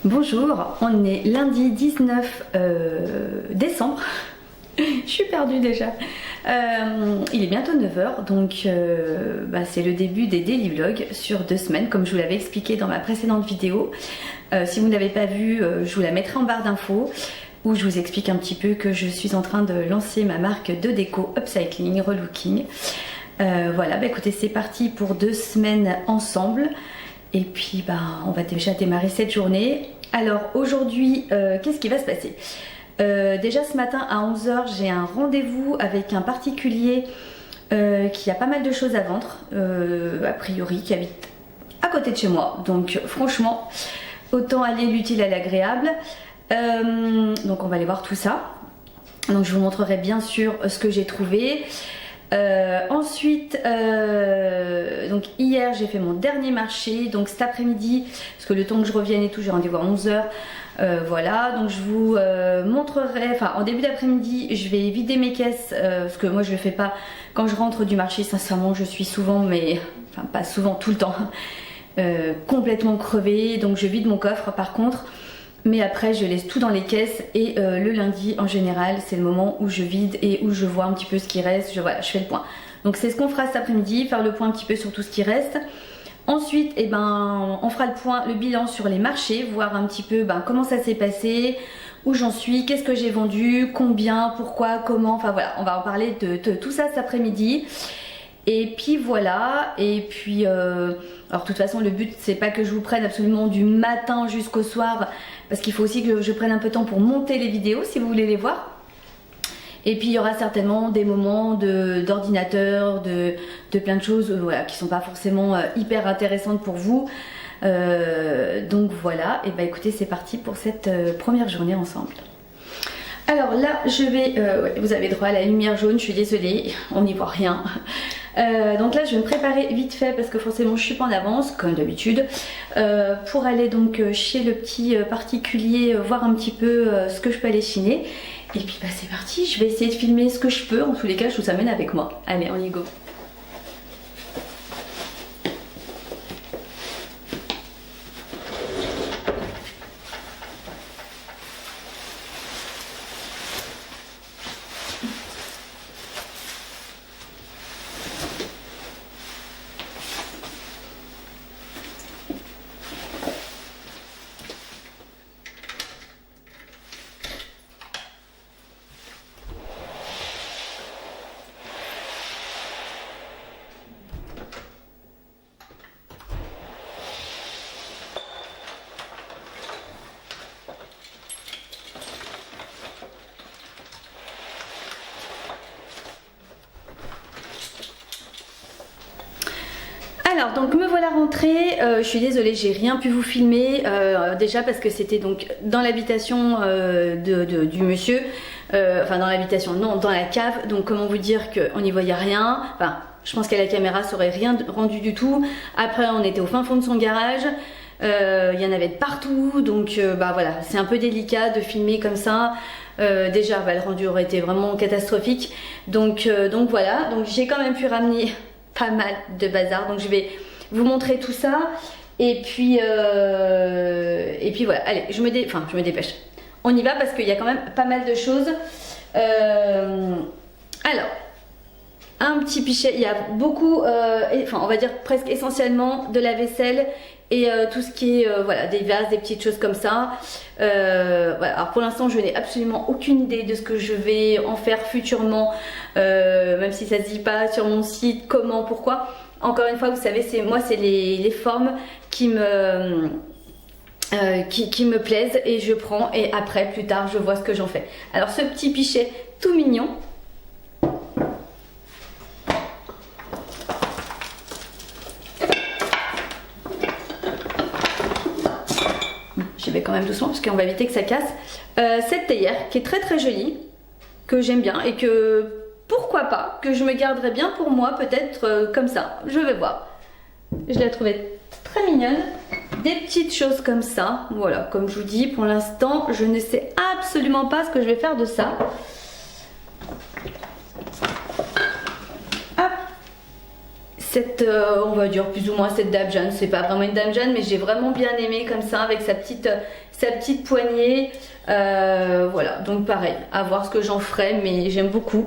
Bonjour, on est lundi 19 décembre. Je suis perdue déjà. Il est bientôt 9 h, donc c'est le début des daily vlogs sur 2 semaines, comme je vous l'avais expliqué dans ma précédente vidéo. Si vous ne l'avez pas vue, je vous la mettrai en barre d'infos, où je vous explique un petit peu que je suis en train de lancer ma marque de déco upcycling, relooking. Voilà, écoutez, c'est parti pour 2 semaines ensemble. Et puis on va déjà démarrer cette journée. Alors aujourd'hui, qu'est-ce qui va se passer? Déjà ce matin à 11 h, j'ai un rendez-vous avec un particulier qui a pas mal de choses à vendre, a priori, qui habite à côté de chez moi. Donc franchement, autant aller l'utile à l'agréable. Donc on va aller voir tout ça. Donc je vous montrerai bien sûr ce que j'ai trouvé. Ensuite, donc hier j'ai fait mon dernier marché, donc cet après-midi, parce que le temps que je revienne et tout, j'ai rendez-vous à 11 h. Voilà, donc je vous montrerai, enfin en début d'après-midi, je vais vider mes caisses, parce que moi je le fais pas quand je rentre du marché, sincèrement je suis souvent, mais enfin pas souvent, tout le temps, complètement crevée, donc je vide mon coffre par contre. Mais après je laisse tout dans les caisses et le lundi en général c'est le moment où je vide et où je vois un petit peu ce qui reste, voilà, je fais le point. Donc c'est ce qu'on fera cet après-midi, faire le point un petit peu sur tout ce qui reste. Ensuite on fera le point, le bilan sur les marchés, voir un petit peu comment ça s'est passé, où j'en suis, qu'est-ce que j'ai vendu, combien, pourquoi, comment, enfin voilà, on va en parler de tout ça cet après-midi. Et puis voilà, et puis alors de toute façon le but c'est pas que je vous prenne absolument du matin jusqu'au soir, parce qu'il faut aussi que je prenne un peu de temps pour monter les vidéos si vous voulez les voir. Et puis il y aura certainement des moments d'ordinateur, de plein de choses voilà, qui sont pas forcément hyper intéressantes pour vous. Donc voilà, et écoutez, c'est parti pour cette première journée ensemble. Alors là je vais, ouais, vous avez droit à la lumière jaune, je suis désolée, on n'y voit rien. Donc là je vais me préparer vite fait parce que forcément je suis pas en avance comme d'habitude, pour aller donc chez le petit particulier, voir un petit peu ce que je peux aller chiner. Et puis c'est parti, je vais essayer de filmer ce que je peux, en tous les cas je vous amène avec moi. Allez, on y go. Alors donc me voilà rentrée, je suis désolée, j'ai rien pu vous filmer, déjà parce que c'était donc dans l'habitation du monsieur, enfin dans l'habitation, non, dans la cave, donc comment vous dire qu'on n'y voyait rien, enfin je pense qu'à la caméra ça aurait rien rendu du tout. Après on était au fin fond de son garage, il y en avait de partout, donc voilà, c'est un peu délicat de filmer comme ça. Déjà le rendu aurait été vraiment catastrophique, donc voilà, donc j'ai quand même pu ramener pas mal de bazar, donc je vais vous montrer tout ça et puis voilà, allez, je me dépêche, on y va parce qu'il y a quand même pas mal de choses. Alors un petit pichet, il y a beaucoup, enfin on va dire presque essentiellement de la vaisselle et tout ce qui est voilà, des vases, des petites choses comme ça. Voilà. Alors pour l'instant je n'ai absolument aucune idée de ce que je vais en faire futurement, même si ça se dit pas sur mon site comment, pourquoi. Encore une fois, vous savez, moi c'est les formes qui me plaisent et je prends, et après plus tard je vois ce que j'en fais. Alors ce petit pichet tout mignon, j'y vais quand même doucement parce qu'on va éviter que ça casse. Cette théière qui est très très jolie, que j'aime bien et que pourquoi pas, que je me garderai bien pour moi, peut-être comme ça, je vais voir. Je l'ai trouvée très mignonne, des petites choses comme ça, voilà, comme je vous dis, pour l'instant je ne sais absolument pas ce que je vais faire de ça. on va dire plus ou moins cette Dame Jeanne. C'est pas vraiment une Dame Jeanne, mais j'ai vraiment bien aimé comme ça avec sa petite poignée. Voilà, donc pareil, à voir ce que j'en ferai, mais j'aime beaucoup.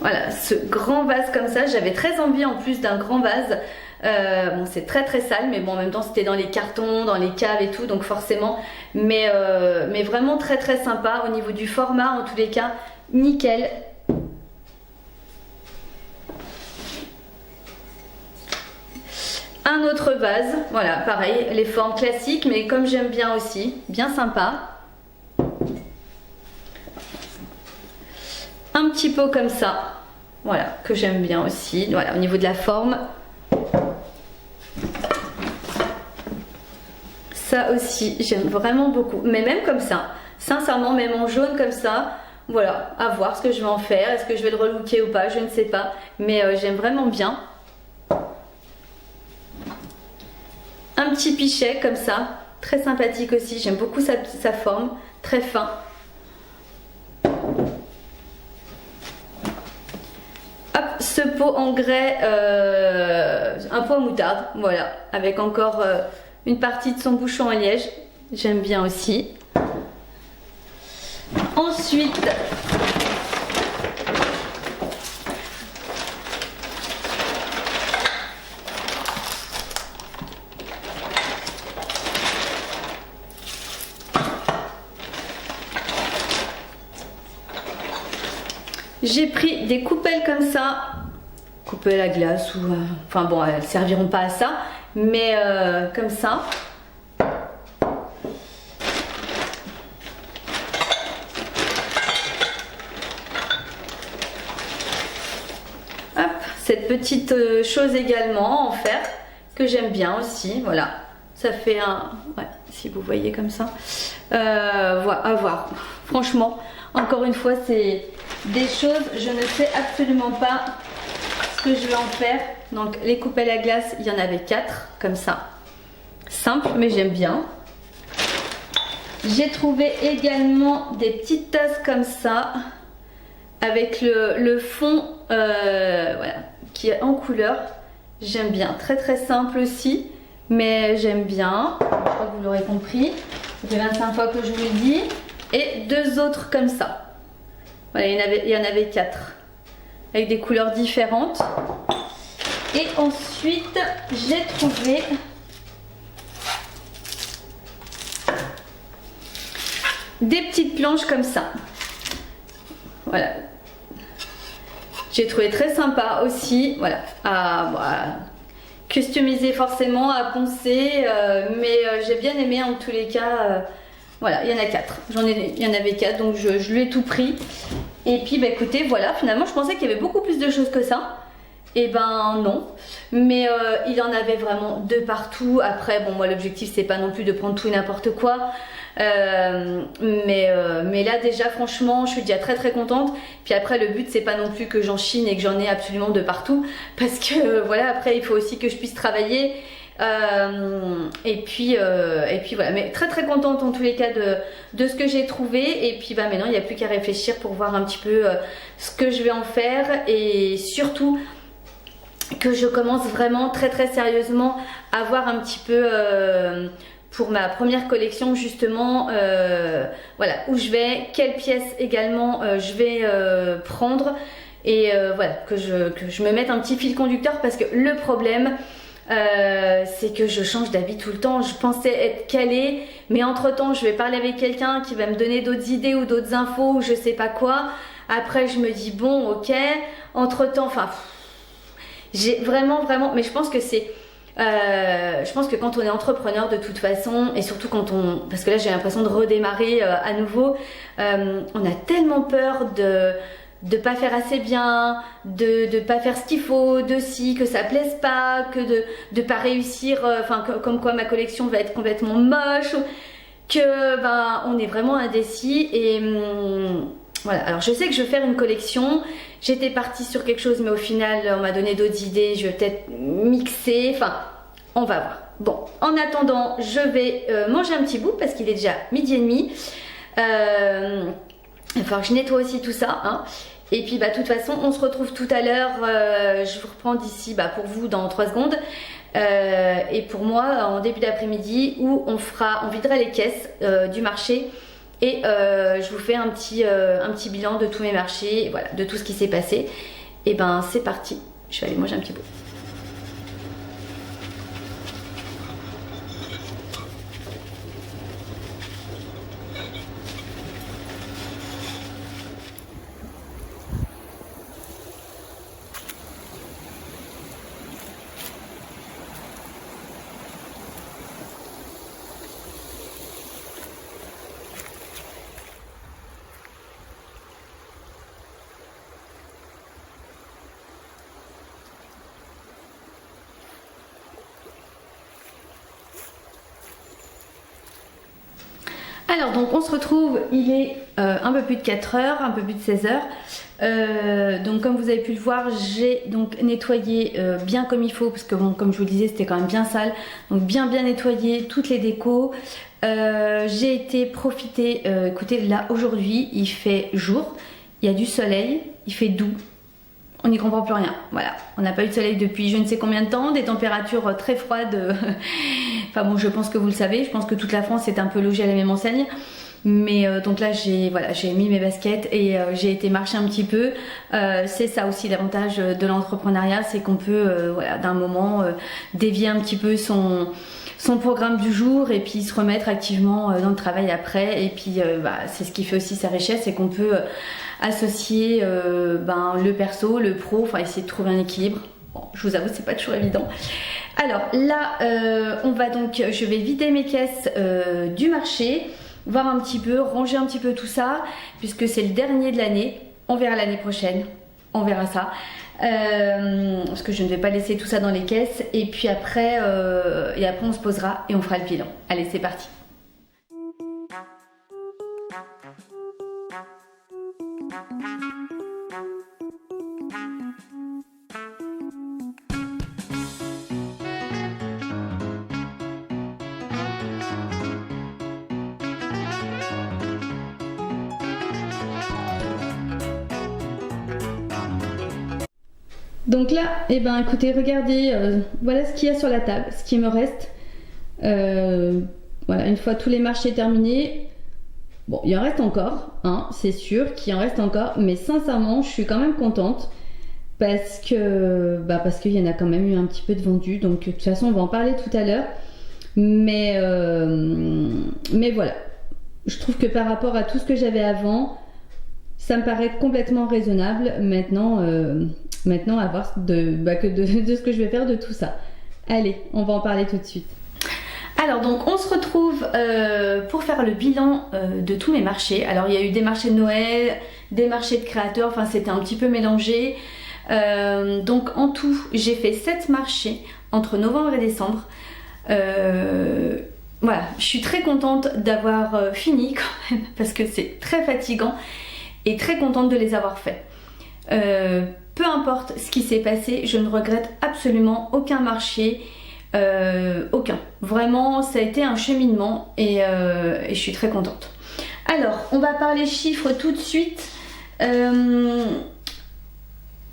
Voilà, ce grand vase comme ça, j'avais très envie en plus d'un grand vase. Bon, c'est très très sale, mais bon, en même temps c'était dans les cartons, dans les caves et tout, donc forcément, mais vraiment très très sympa au niveau du format, en tous les cas, nickel. Un autre vase, voilà, pareil, les formes classiques, mais comme j'aime bien aussi, bien sympa. Un petit pot comme ça, voilà, que j'aime bien aussi, voilà, au niveau de la forme. Ça aussi, j'aime vraiment beaucoup, mais même comme ça, sincèrement, même en jaune comme ça, voilà, à voir ce que je vais en faire, est-ce que je vais le relooker ou pas, je ne sais pas, mais j'aime vraiment bien. Un petit pichet comme ça, très sympathique aussi, j'aime beaucoup sa forme, très fin. Hop, ce pot en grès, un pot à moutarde, voilà, avec encore une partie de son bouchon en liège, j'aime bien aussi. Ensuite, j'ai pris des coupelles comme ça, coupelles à glace ou... enfin bon, elles ne serviront pas à ça, mais comme ça. Hop, cette petite chose également en fer que j'aime bien aussi, voilà. Ça fait un... ouais, si vous voyez comme ça. Voilà, à voir. Franchement, encore une fois, c'est des choses, je ne sais absolument pas ce que je vais en faire. Donc les coupelles à glace, il y en avait 4 comme ça, simple, mais j'aime bien. J'ai trouvé également des petites tasses comme ça avec le fond voilà, qui est en couleur. J'aime bien, très très simple aussi, mais j'aime bien. Je crois que vous l'aurez compris, ça fait 25 fois que je vous le dis. Et 2 autres comme ça. Voilà, il y en avait 4 avec des couleurs différentes. Et ensuite, j'ai trouvé des petites planches comme ça. Voilà. J'ai trouvé très sympa aussi. Voilà. À customiser forcément, à poncer. Mais j'ai bien aimé en tous les cas. Voilà, il y en a 4. Il y en avait 4, donc je lui ai tout pris. Et puis, bah, écoutez, voilà, finalement, je pensais qu'il y avait beaucoup plus de choses que ça. Et ben non. Mais il en avait vraiment de partout. Après, bon, moi, l'objectif, c'est pas non plus de prendre tout et n'importe quoi. Mais là, déjà, franchement, je suis déjà très très contente. Puis après, le but, c'est pas non plus que j'en chine et que j'en ai absolument de partout. Parce que, voilà, après, il faut aussi que je puisse travailler. Et puis voilà, mais très très contente en tous les cas de ce que j'ai trouvé. Et puis bah maintenant il n'y a plus qu'à réfléchir pour voir un petit peu ce que je vais en faire, et surtout que je commence vraiment très très sérieusement à voir un petit peu pour ma première collection justement voilà, où je vais, quelles pièces également je vais prendre, et voilà, que je me mette un petit fil conducteur, parce que le problème c'est que je change d'habit tout le temps. Je pensais être calée, mais entre temps je vais parler avec quelqu'un qui va me donner d'autres idées ou d'autres infos ou je sais pas quoi. Après je me dis bon ok, entre temps, enfin j'ai vraiment mais je pense que c'est je pense que quand on est entrepreneur de toute façon, et surtout quand parce que là j'ai l'impression de redémarrer à nouveau, on a tellement peur de pas faire assez bien, de pas faire ce qu'il faut, de si, que ça plaise pas, que de pas réussir, enfin comme quoi ma collection va être complètement moche, que ben on est vraiment indécis. Et voilà, alors je sais que je vais faire une collection, j'étais partie sur quelque chose, mais au final on m'a donné d'autres idées, je vais peut-être mixer, enfin on va voir. Bon, en attendant, je vais manger un petit bout parce qu'il est déjà 12h30. Il va falloir que je nettoie aussi tout ça, hein. Et puis de toute façon on se retrouve tout à l'heure, je vous reprends d'ici pour vous dans 3 secondes. Et pour moi en début d'après-midi où on videra les caisses du marché et je vous fais un petit bilan de tous mes marchés, voilà, de tout ce qui s'est passé. Et c'est parti, je vais aller manger un petit bout. Alors donc on se retrouve, il est un peu plus de 4 heures, un peu plus de 16 heures. Donc comme vous avez pu le voir, j'ai donc nettoyé bien comme il faut, parce que bon, comme je vous le disais, c'était quand même bien sale. Donc bien nettoyé toutes les décos. J'ai été profiter, écoutez là aujourd'hui il fait jour, il y a du soleil, il fait doux. On n'y comprend plus rien, voilà, on n'a pas eu de soleil depuis je ne sais combien de temps, des températures très froides, enfin bon je pense que vous le savez, je pense que toute la France est un peu logée à la même enseigne, mais donc là j'ai mis mes baskets et j'ai été marcher un petit peu. C'est ça aussi l'avantage de l'entrepreneuriat, c'est qu'on peut d'un moment dévier un petit peu son programme du jour et puis se remettre activement dans le travail après. Et puis c'est ce qui fait aussi sa richesse, c'est qu'on peut associer le perso, le pro, enfin essayer de trouver un équilibre. Bon, je vous avoue c'est pas toujours évident. Alors là je vais vider mes caisses du marché, voir un petit peu, ranger un petit peu tout ça, puisque c'est le dernier de l'année. On verra l'année prochaine, on verra ça. Parce que je ne vais pas laisser tout ça dans les caisses. Et puis après on se posera et on fera le bilan. Allez, c'est parti. Donc là, écoutez, regardez, voilà ce qu'il y a sur la table, ce qui me reste. Voilà, une fois tous les marchés terminés, bon, il en reste encore, hein, c'est sûr qu'il en reste encore, mais sincèrement, je suis quand même contente parce que qu'il y en a quand même eu un petit peu de vendu. Donc de toute façon, on va en parler tout à l'heure, mais voilà, je trouve que par rapport à tout ce que j'avais avant, ça me paraît complètement raisonnable. Maintenant à voir de ce que je vais faire de tout ça. Allez, on va en parler tout de suite. Alors donc on se retrouve pour faire le bilan de tous mes marchés. Alors il y a eu des marchés de Noël, des marchés de créateurs, enfin c'était un petit peu mélangé. Donc en tout j'ai fait 7 marchés entre novembre et décembre. Voilà, je suis très contente d'avoir fini quand même, parce que c'est très fatigant, et très contente de les avoir faits. Peu importe ce qui s'est passé, je ne regrette absolument aucun marché, aucun. Vraiment, ça a été un cheminement et je suis très contente. Alors, on va parler chiffres tout de suite.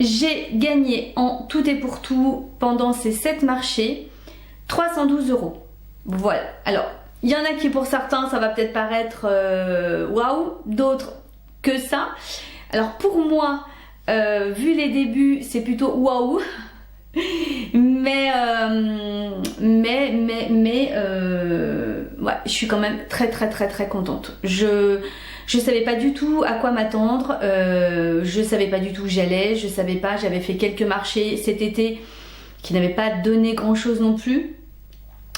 J'ai gagné en tout et pour tout pendant ces 7 marchés 312 €. Voilà. Alors, il y en a qui pour certains, ça va peut-être paraître waouh, d'autres que ça. Alors pour moi, vu les débuts, c'est plutôt waouh. mais ouais, je suis quand même très contente. Je savais pas du tout à quoi m'attendre, je savais pas du tout où j'allais, je savais pas, j'avais fait quelques marchés cet été qui n'avaient pas donné grand chose non plus.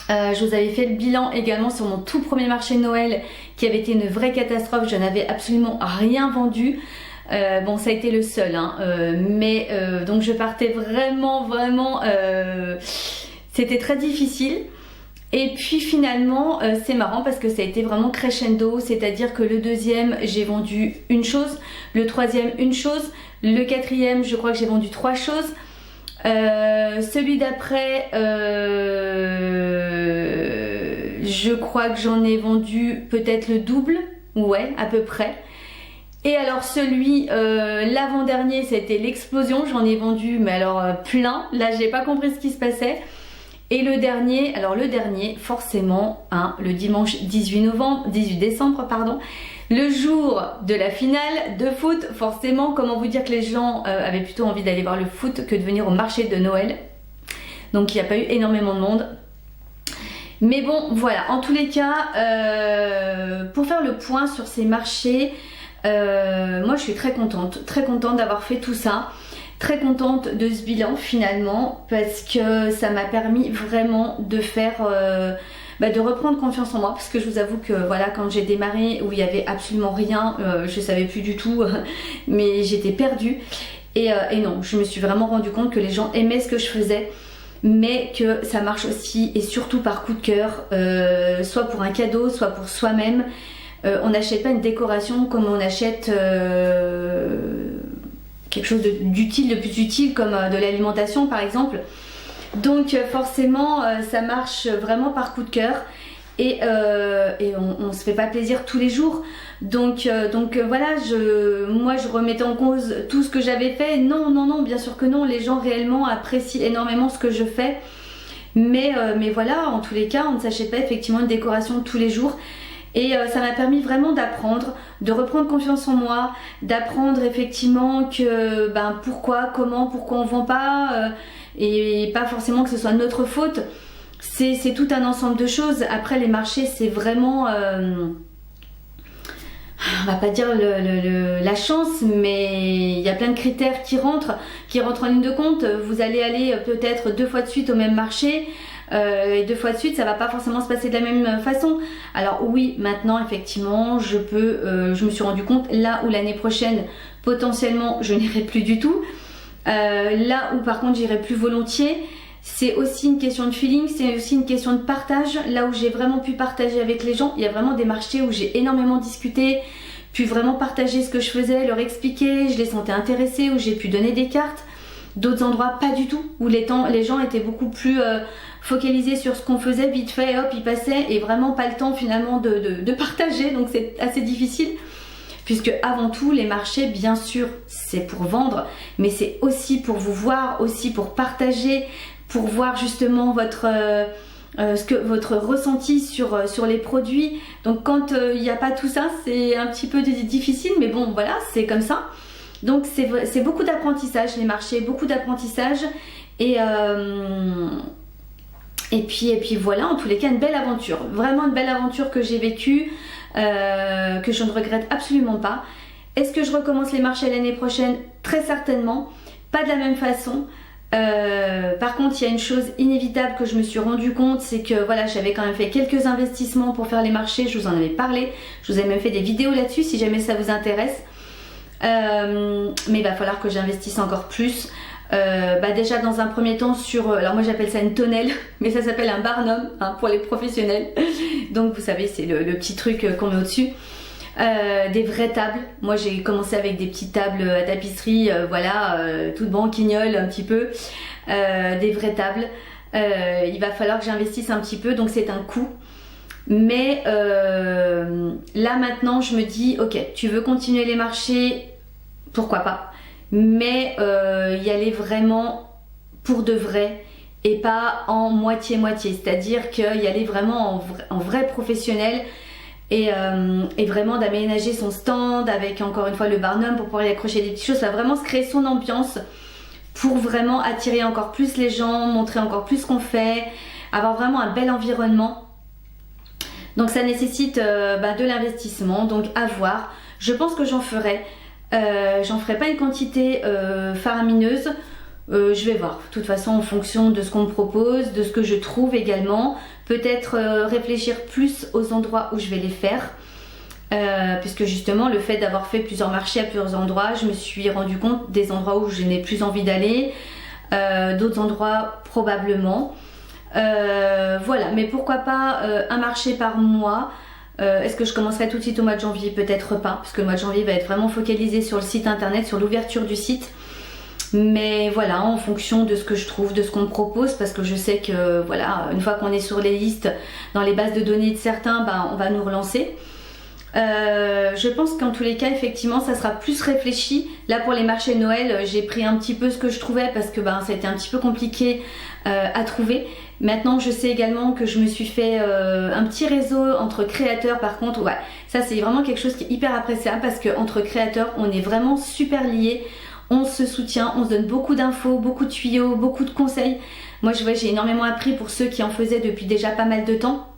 Je vous avais fait le bilan également sur mon tout premier marché de Noël qui avait été une vraie catastrophe, je n'avais absolument rien vendu. Bon, ça a été le seul, hein, donc je partais vraiment, c'était très difficile. Et puis finalement, c'est marrant parce que ça a été vraiment crescendo, c'est-à-dire que le deuxième, j'ai vendu une chose, le troisième, une chose, le quatrième, je crois que j'ai vendu 3 choses. Celui d'après, je crois que j'en ai vendu peut-être le double, ouais, à peu près. Et alors celui, l'avant-dernier, c'était l'explosion, j'en ai vendu mais alors plein, là j'ai pas compris ce qui se passait. Et le dernier, alors le dernier forcément, hein, le dimanche 18 décembre, pardon, le jour de la finale de foot, forcément, comment vous dire que les gens avaient plutôt envie d'aller voir le foot que de venir au marché de Noël. Donc il n'y a pas eu énormément de monde. Mais bon, voilà, en tous les cas, pour faire le point sur ces marchés, moi je suis très contente d'avoir fait tout ça. Très contente de ce bilan finalement parce que ça m'a permis vraiment de faire, de reprendre confiance en moi parce que je vous avoue que voilà, quand j'ai démarré où il n'y avait absolument rien, je savais plus du tout mais j'étais perdue et non, je me suis vraiment rendu compte que les gens aimaient ce que je faisais mais que ça marche aussi et surtout par coup de cœur, soit pour un cadeau, soit pour soi-même. On n'achète pas une décoration comme on achète quelque chose d'utile, de plus utile comme de l'alimentation par exemple. Donc forcément ça marche vraiment par coup de cœur et on se fait pas plaisir tous les jours. Donc voilà, moi je remettais en cause tout ce que j'avais fait. Non, bien sûr que non, les gens réellement apprécient énormément ce que je fais. Mais voilà, en tous les cas, on ne s'achète pas effectivement une décoration tous les jours. Et ça m'a permis vraiment d'apprendre, de reprendre confiance en moi, d'apprendre effectivement que pourquoi on vend pas et pas forcément que ce soit notre faute. C'est tout un ensemble de choses. Après les marchés c'est vraiment, on va pas dire la chance, mais il y a plein de critères qui rentrent en ligne de compte. Vous allez aller peut-être 2 fois de suite au même marché. Et 2 fois de suite ça va pas forcément se passer de la même façon. Alors oui, maintenant effectivement je me suis rendu compte là où l'année prochaine potentiellement je n'irai plus du tout, là où par contre j'irai plus volontiers, c'est aussi une question de feeling, c'est aussi une question de partage. Là où j'ai vraiment pu partager avec les gens, il y a vraiment des marchés où j'ai énormément discuté, pu vraiment partager ce que je faisais, leur expliquer, je les sentais intéressés, où j'ai pu donner des cartes. D'autres endroits pas du tout, où les gens étaient beaucoup plus focalisés sur ce qu'on faisait, vite fait, hop, ils passaient et vraiment pas le temps finalement de partager, donc c'est assez difficile. Puisque avant tout, les marchés, bien sûr, c'est pour vendre, mais c'est aussi pour vous voir, aussi pour partager, pour voir justement votre ressenti sur les produits. Donc quand il n'y a pas tout ça, c'est un petit peu difficile, mais bon, voilà, c'est comme ça. Donc c'est beaucoup d'apprentissage, les marchés, beaucoup d'apprentissage et puis voilà, en tous les cas une belle aventure, vraiment une belle aventure que j'ai vécue, que je ne regrette absolument pas. Est-ce que je recommence les marchés l'année prochaine? Très certainement, pas de la même façon. Par contre il y a une chose inévitable que je me suis rendu compte, c'est que voilà, j'avais quand même fait quelques investissements pour faire les marchés, je vous en avais parlé, je vous ai même fait des vidéos là-dessus si jamais ça vous intéresse. Mais il va falloir que j'investisse encore plus. Déjà dans un premier temps alors moi j'appelle ça une tonnelle, mais ça s'appelle un barnum hein, pour les professionnels. Donc vous savez, c'est le petit truc qu'on met au dessus. Des vraies tables, moi j'ai commencé avec des petites tables à tapisserie, toutes banquignoles un petit peu, des vraies tables. Il va falloir que j'investisse un petit peu, donc c'est un coût. Mais là maintenant je me dis ok, tu veux continuer les marchés, pourquoi pas, mais y aller vraiment pour de vrai et pas en moitié-moitié, c'est-à-dire y aller vraiment en vrai professionnel et vraiment d'aménager son stand avec encore une fois le barnum pour pouvoir y accrocher des petites choses, ça va vraiment se créer son ambiance pour vraiment attirer encore plus les gens, montrer encore plus ce qu'on fait, avoir vraiment un bel environnement. Donc ça nécessite de l'investissement, donc à voir. Je pense que j'en ferai pas une quantité faramineuse. Je vais voir, de toute façon en fonction de ce qu'on me propose, de ce que je trouve également. Peut-être réfléchir plus aux endroits où je vais les faire. Puisque justement le fait d'avoir fait plusieurs marchés à plusieurs endroits, je me suis rendu compte des endroits où je n'ai plus envie d'aller, d'autres endroits probablement. Voilà, mais pourquoi pas un marché par mois. Est-ce que je commencerai tout de suite au mois de janvier? Peut-être pas, parce que le mois de janvier va être vraiment focalisé sur le site internet, sur l'ouverture du site. Mais voilà, en fonction de ce que je trouve, de ce qu'on me propose, parce que je sais que voilà, une fois qu'on est sur les listes, dans les bases de données de certains, on va nous relancer. Je pense qu'en tous les cas effectivement ça sera plus réfléchi. Là pour les marchés de Noël j'ai pris un petit peu ce que je trouvais parce que ça a été un petit peu compliqué à trouver. Maintenant je sais également que je me suis fait un petit réseau entre créateurs. Par contre ouais, ça c'est vraiment quelque chose qui est hyper appréciable parce qu'entre créateurs on est vraiment super liés. On se soutient, on se donne beaucoup d'infos, beaucoup de tuyaux, beaucoup de conseils. Moi j'ai énormément appris pour ceux qui en faisaient depuis déjà pas mal de temps,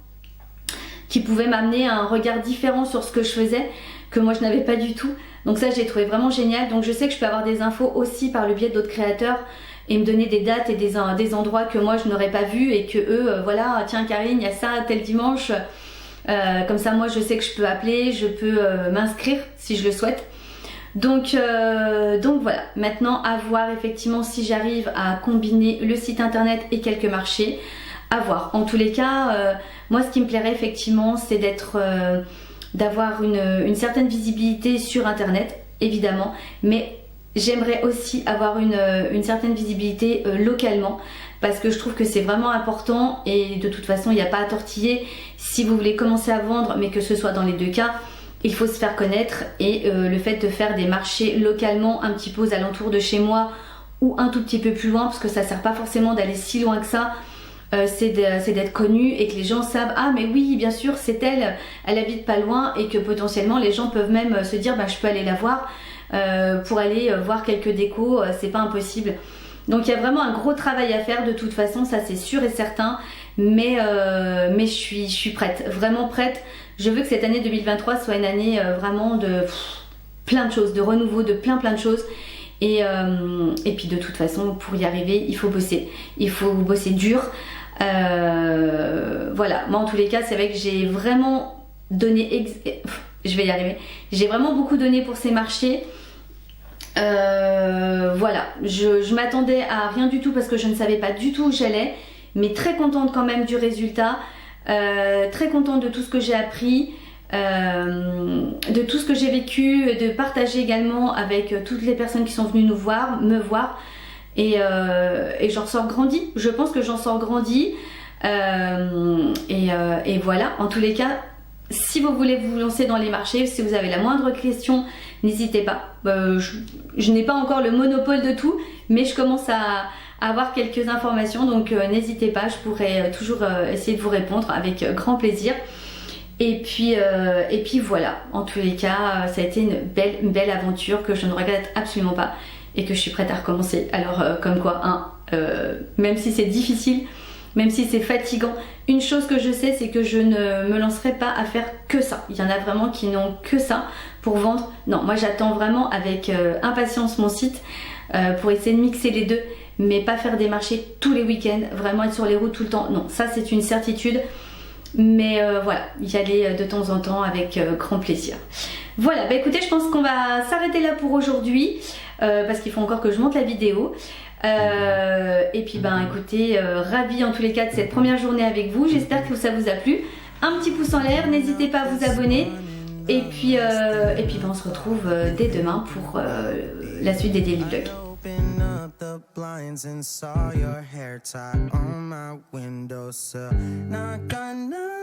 qui pouvaient m'amener un regard différent sur ce que je faisais, que moi je n'avais pas du tout. Donc ça j'ai trouvé vraiment génial. Donc je sais que je peux avoir des infos aussi par le biais d'autres créateurs et me donner des dates et des endroits que moi je n'aurais pas vus et que eux, voilà, tiens Karine, il y a ça tel dimanche. Comme ça moi je sais que je peux appeler, je peux m'inscrire si je le souhaite. Donc voilà, maintenant à voir effectivement si j'arrive à combiner le site internet et quelques marchés, à voir. En tous les cas, moi ce qui me plairait effectivement c'est d'avoir une certaine visibilité sur internet évidemment, mais j'aimerais aussi avoir une certaine visibilité localement parce que je trouve que c'est vraiment important et de toute façon il n'y a pas à tortiller. Si vous voulez commencer à vendre, mais que ce soit dans les deux cas, il faut se faire connaître et le fait de faire des marchés localement un petit peu aux alentours de chez moi ou un tout petit peu plus loin, parce que ça sert pas forcément d'aller si loin que ça, c'est d'être connu et que les gens savent ah mais oui bien sûr c'est elle, elle habite pas loin, et que potentiellement les gens peuvent même se dire je peux aller la voir pour aller voir quelques décos, c'est pas impossible. Donc il y a vraiment un gros travail à faire de toute façon, ça c'est sûr et certain, mais je suis prête, vraiment prête. Je veux que cette année 2023 soit une année vraiment de plein de choses, de renouveau, de plein de choses. Et puis de toute façon, pour y arriver, il faut bosser. Il faut bosser dur. Voilà, moi en tous les cas, c'est vrai que j'ai vraiment donné... Je vais y arriver. J'ai vraiment beaucoup donné pour ces marchés. Voilà, je m'attendais à rien du tout parce que je ne savais pas du tout où j'allais. Mais très contente quand même du résultat. Très contente de tout ce que j'ai appris, de tout ce que j'ai vécu, de partager également avec toutes les personnes qui sont venues me voir, et j'en sors grandie. Je pense que j'en sors grandie, et voilà. En tous les cas, si vous voulez vous lancer dans les marchés, si vous avez la moindre question, n'hésitez pas. Je n'ai pas encore le monopole de tout, mais je commence à avoir quelques informations, donc n'hésitez pas, je pourrai toujours essayer de vous répondre avec grand plaisir. Et puis voilà, en tous les cas, ça a été une belle aventure que je ne regrette absolument pas et que je suis prête à recommencer. Alors comme quoi, même si c'est difficile, même si c'est fatigant, une chose que je sais, c'est que je ne me lancerai pas à faire que ça. Il y en a vraiment qui n'ont que ça pour vendre. Non, moi j'attends vraiment avec impatience mon site pour essayer de mixer les deux, mais pas faire des marchés tous les week-ends, vraiment être sur les routes tout le temps. Non, ça c'est une certitude. Mais voilà, y aller de temps en temps avec grand plaisir. Voilà, écoutez, je pense qu'on va s'arrêter là pour aujourd'hui parce qu'il faut encore que je monte la vidéo. Et puis écoutez, ravie en tous les cas de cette première journée avec vous. J'espère que ça vous a plu. Un petit pouce en l'air, n'hésitez pas à vous abonner. Et puis on se retrouve dès demain pour la suite des daily vlogs. The blinds and saw your hair tie on my windowsill. Not gonna